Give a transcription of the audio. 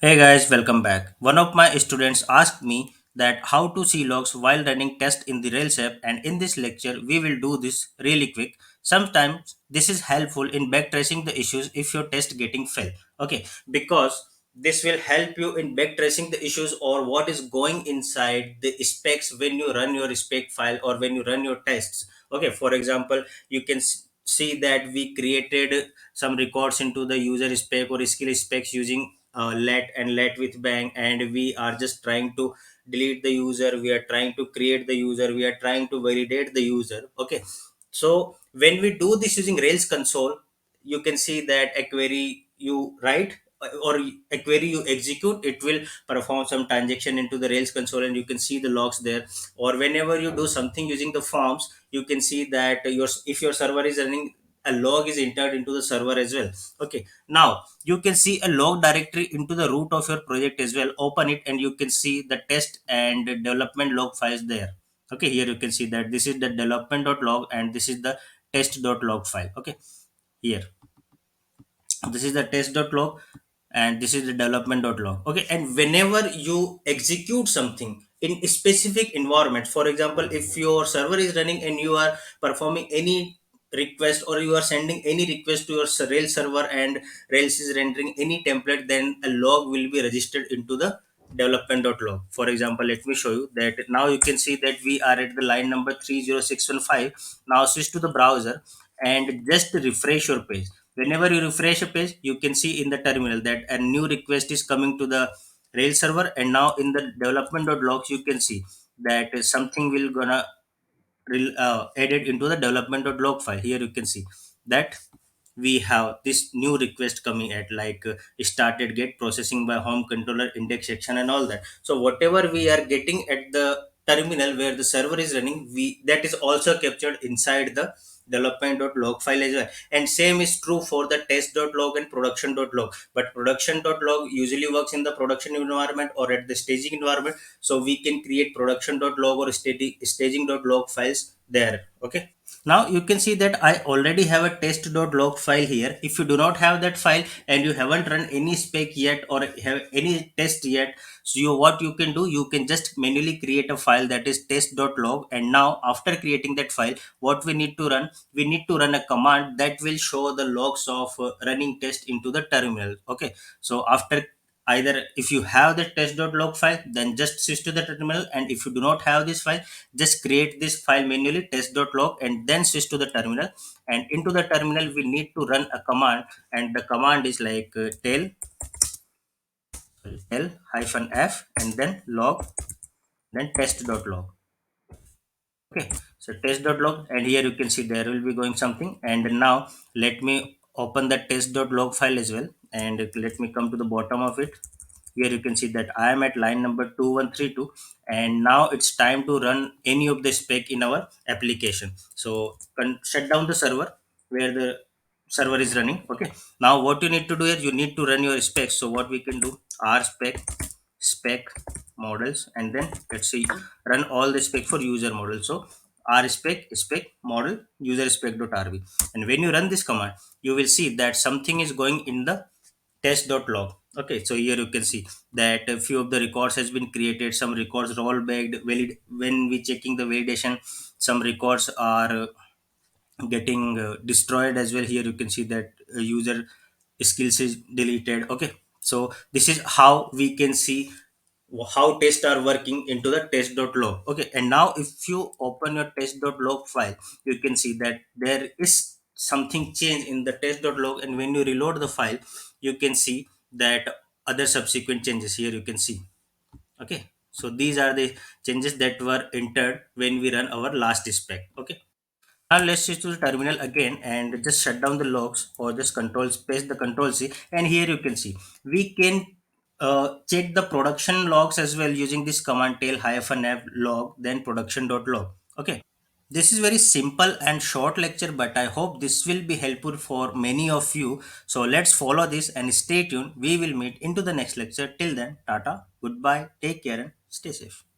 Hey guys, welcome back. One of my students asked me that how to see logs while running test in the Rails app, and in this lecture we will do this really quick. Sometimes this is helpful in backtracing the issues if your test getting fail. Okay, because this will help you in backtracing the issues or what is going inside the specs when you run your spec file or when you run your tests. Okay, for example, you can see that we created some records into the user spec or skill specs using let with bang, and we are just trying to delete the user, we are trying to create the user, we are trying to validate the user. Okay, so when we do this using Rails console, you can see that a query you write or a query you execute, it will perform some transaction into the Rails console and you can see the logs there. Or whenever you do something using the forms, you can see that your if your server is running, a log is entered into the server as well. Okay, now you can see a log directory into the root of your project as well. Open it and you can see the test and development log files there. Okay, here you can see that this is the development.log and this is the test.log file. Okay, here this is the test.log and this is the development.log. Okay, and whenever you execute something in a specific environment, for example, if your server is running and you are performing any request or you are sending any request to your Rails server and Rails is rendering any template, then a log will be registered into the development.log. For example, let me show you that. Now you can see that we are at the line number 30615. Now switch to the browser and just refresh your page. Whenever you refresh a page, you can see in the terminal that a new request is coming to the Rails server, and now in the development.logs you can see that something will gonna added into the development.log file. Here you can see that we have this new request coming at like started get processing by home controller index section and all that. So whatever we are getting at the terminal where the server is running, we that is also captured inside the development.log file as well. And same is true for the test.log and production.log, but production.log usually works in the production environment or at the staging environment, so we can create production.log or staging.log files there. Okay, now you can see that I already have a test.log file here. If you do not have that file and you haven't run any spec yet or have any test yet, so what you can do, you can just manually create a file that is test.log. And now after creating that file, what we need to run, we need to run a command that will show the logs of running test into the terminal. Okay, so after either if you have the test.log file, then just switch to the terminal, and if you do not have this file, just create this file manually test.log and then switch to the terminal. And into the terminal we need to run a command, and the command is like tell hyphen f and then log, then test.log. Okay, so test.log, and here you can see there will be going something. And now let me open the test.log file as well, and let me come to the bottom of it. Here you can see that I am at line number 2132, and now it's time to run any of the spec in our application. So shut down the server where the server is running. Okay, now what you need to do is you need to run your specs. So what we can do, RSpec models, and then let's see, run all the spec for user model. So RSpec model user spec.rb, and when you run this command, you will see that something is going in the test.log. Okay, so here you can see that a few of the records has been created, some records rollbacked valid when we checking the validation, some records are getting destroyed as well. Here you can see that user skills is deleted. Okay, so this is how we can see how tests are working into the test.log. Okay, and now if you open your test.log file, you can see that there is something change in the test.log, and when you reload the file, you can see that other subsequent changes. Here you can see. Okay, so these are the changes that were entered when we run our last spec. Okay, now let's switch to the terminal again and just shut down the logs or just control space the control C, and here you can see we can check the production logs as well using this command tail hyphen f log then production.log. Okay, this is very simple and short lecture, but I hope this will be helpful for many of you. So let's follow this and stay tuned. We will meet into the next lecture. Till then, tata, goodbye, take care and stay safe.